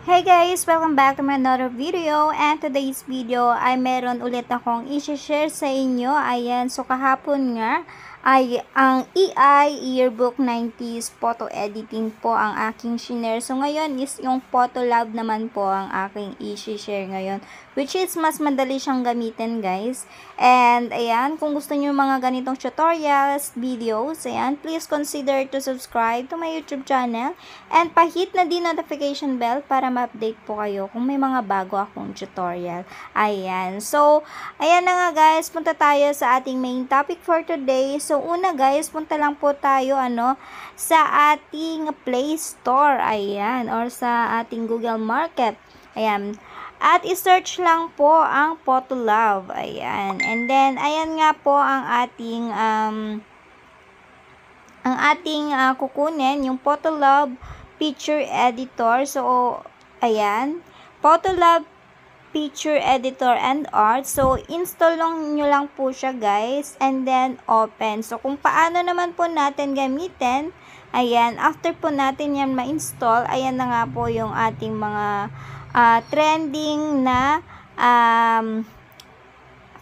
Hey guys! Welcome back to my another video, and today's video ay meron ulit akong i-share sa inyo. Ayan, so kahapon nga ay ang EI Yearbook 90s photo editing po ang aking shinare. So ngayon is yung Photo Lab naman po ang aking i-share ngayon, which is mas madali siyang gamitin guys. And ayan, kung gusto niyo mga ganitong tutorials, videos, ayan, please consider to subscribe to my YouTube channel and pa-hit na din notification bell para ma-update po kayo kung may mga bago akong tutorial. Ayan. So, ayan na nga guys, punta tayo sa ating main topic for today. So, una guys, punta lang po tayo sa ating Play Store. Ayan. Or sa ating Google Market. Ayan. At i-search lang po ang Photolab. Ayan. And then, ayan nga po ang ating kukunin, yung Photolab Picture Editor. So, ayan. Photolab Picture Editor and Art. So, install nyo lang po siya guys. And then, open. So, kung paano naman po natin gamitin, ayan, after po natin yan ma-install, ayan na nga po yung ating mga trending na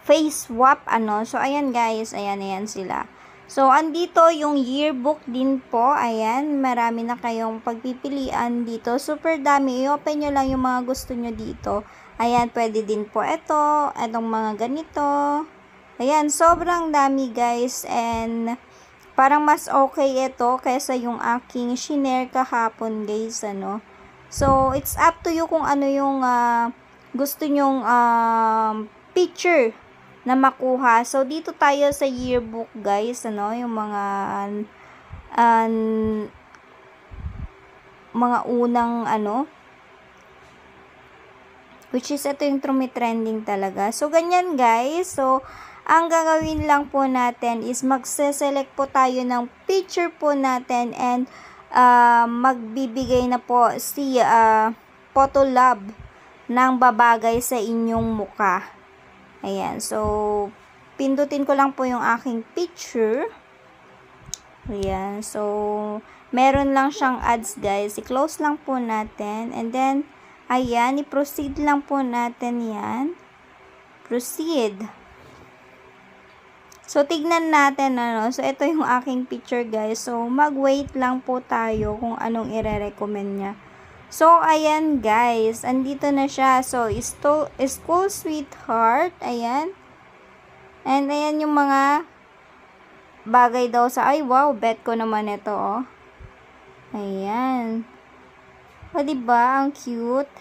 face swap, So, ayan guys, ayan sila. So, andito yung yearbook din po. Ayan, marami na kayong pagpipilian dito. Super dami. I-open nyo lang yung mga gusto nyo dito. Ayan, pwede din po itong mga ganito. Ayan, sobrang dami guys. And, parang mas okay ito kaysa yung aking shinare kahapon guys, So, it's up to you kung ano yung gusto nyong picture na makuha. So, dito tayo sa yearbook guys, yung mga unang which is ito yung trending talaga. So, ganyan guys. So, ang gagawin lang po natin is magse-select po tayo ng picture po natin and magbibigay na po si Photolab ng babagay sa inyong muka. Ayan, so pindutin ko lang po yung aking picture. Ayan, so meron lang siyang ads guys. I-close lang po natin and then ayan, i-proceed lang po natin yan. Proceed. So, tignan natin, So, ito yung aking picture, guys. So, mag-wait lang po tayo kung anong i-recommend niya. So, ayan, guys. Andito na siya. So, School Sweetheart. Ayan. And, ayan yung mga bagay daw sa, ay, wow, bet ko naman ito, oh. Ayan. O, diba? Ang cute.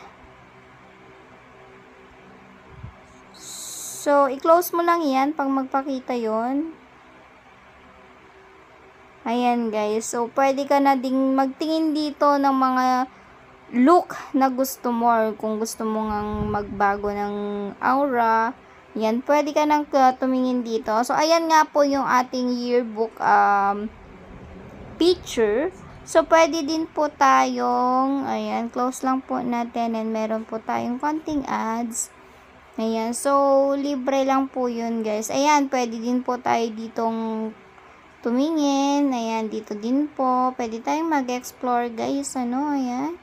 So, i-close mo lang yan pag magpakita yon. Ayan guys. So, pwede ka na ding magtingin dito ng mga look na gusto mo. Or kung gusto mo ngang magbago ng aura, yan, pwede ka nang tumingin dito. So, ayan nga po yung ating yearbook picture. So, pwede din po tayong, ayan, close lang po natin and meron po tayong konting ads. Ayan, so, libre lang po yun, guys. Ayan, pwede din po tayo ditong tumingin. Ayan, dito din po. Pwede tayong mag-explore, guys. Ayan.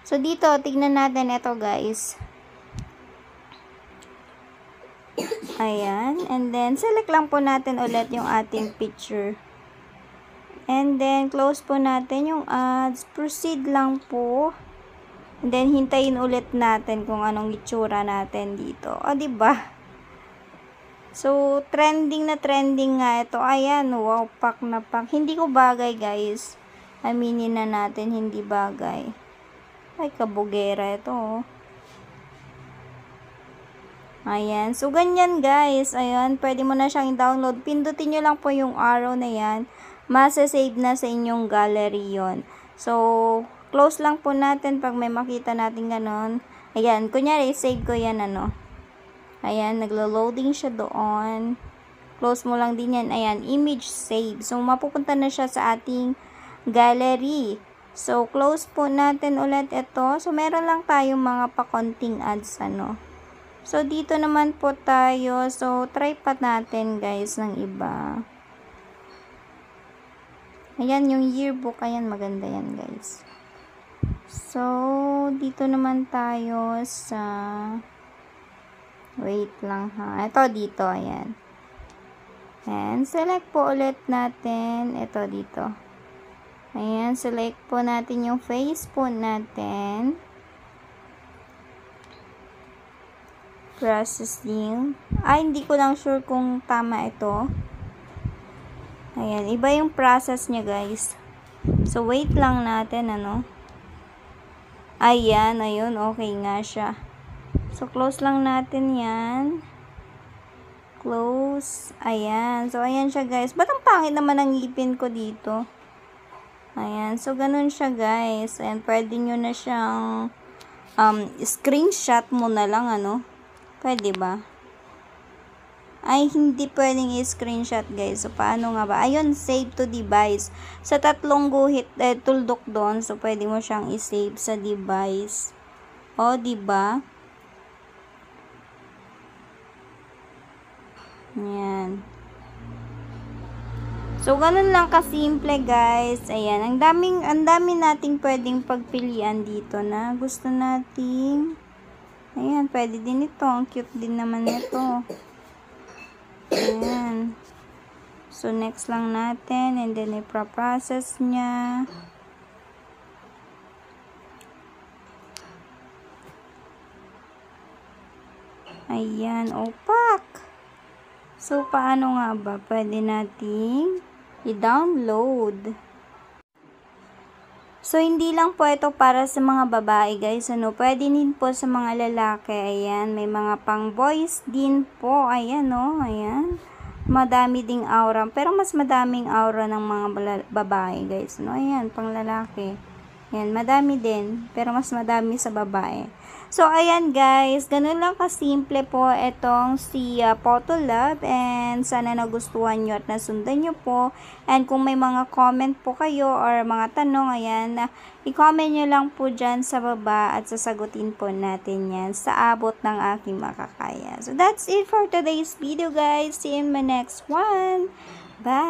So, dito, tignan natin ito, guys. Ayan, and then, select lang po natin ulit yung ating picture. And then, close po natin yung ads. Proceed lang po. And then, hintayin ulit natin kung anong itsura natin dito. O, diba? So, trending na trending nga ito. Ayan, wow, pack na pack. Hindi ko bagay, guys. Aminin na natin, hindi bagay. Ay, kabugera ito, oh. Ayan. So, ganyan, guys. Ayan, pwede mo na siyang download. Pindutin nyo lang po yung arrow na yan. Masasave na sa inyong gallery yon. So, close lang po natin pag may makita natin ganon. Ayan, kunyari, save ko yan, Ayan, naglo-loading siya doon. Close mo lang din yan. Ayan, image save. So, mapupunta na siya sa ating gallery. So, close po natin ulit ito. So, meron lang tayong mga pakonting ads, So, dito naman po tayo. So, try pa natin, guys, ng iba. Ayan, yung yearbook. Ayan, maganda yan, guys. So, dito dito naman tayo sa, wait lang ha, ito dito, ayan. And select po ulit natin, ito dito. Ayan, select po natin yung face po natin. Processing. Hindi ko lang sure kung tama ito. Ayan, iba yung process niya guys. So, wait lang natin, ano. Ayan, ayun, okay nga siya. So, close lang natin yan. Close. Ayan. So, ayan siya guys. Ba't ang pangit naman ang ngipin ko dito? Ayan. So, ganun siya guys. Ayan, pwede nyo na siyang screenshot mo na lang, ano. Pwede ba? Ay, hindi pwedeng i-screenshot guys. So, paano nga ba? Ayun, save to device. Sa tatlong guhit, tuldok doon. So, pwede mo siyang i-save sa device. O, diba? Ayan. So, ganun lang kasimple guys. Ayan. Ang dami nating pwedeng pagpilian dito na gusto nating. Ayan. Pwede din ito. Ang cute din naman ito. Ayan. So, next lang natin. And then, ipa-process niya. Ayan. Opaque. So, paano nga ba? Pwede nating i-download. So, hindi lang po ito para sa mga babae, guys. Ano, pwede din po sa mga lalaki. Ayan, may mga pang boys din po. Ayan, no? Ayan. Madami ding aura. Pero mas madaming aura ng mga babae, guys. No? Ayan, pang lalaki. Ayan, madami din. Pero mas madami sa babae. So, ayan guys, ganun lang kasimple po itong si Photolab, and sana nagustuhan nyo at nasundan nyo po. And kung may mga comment po kayo or mga tanong, ayan, i-comment nyo lang po dyan sa baba at sasagutin po natin yan sa abot ng aking makakaya. So, that's it for today's video guys. See you in my next one. Bye!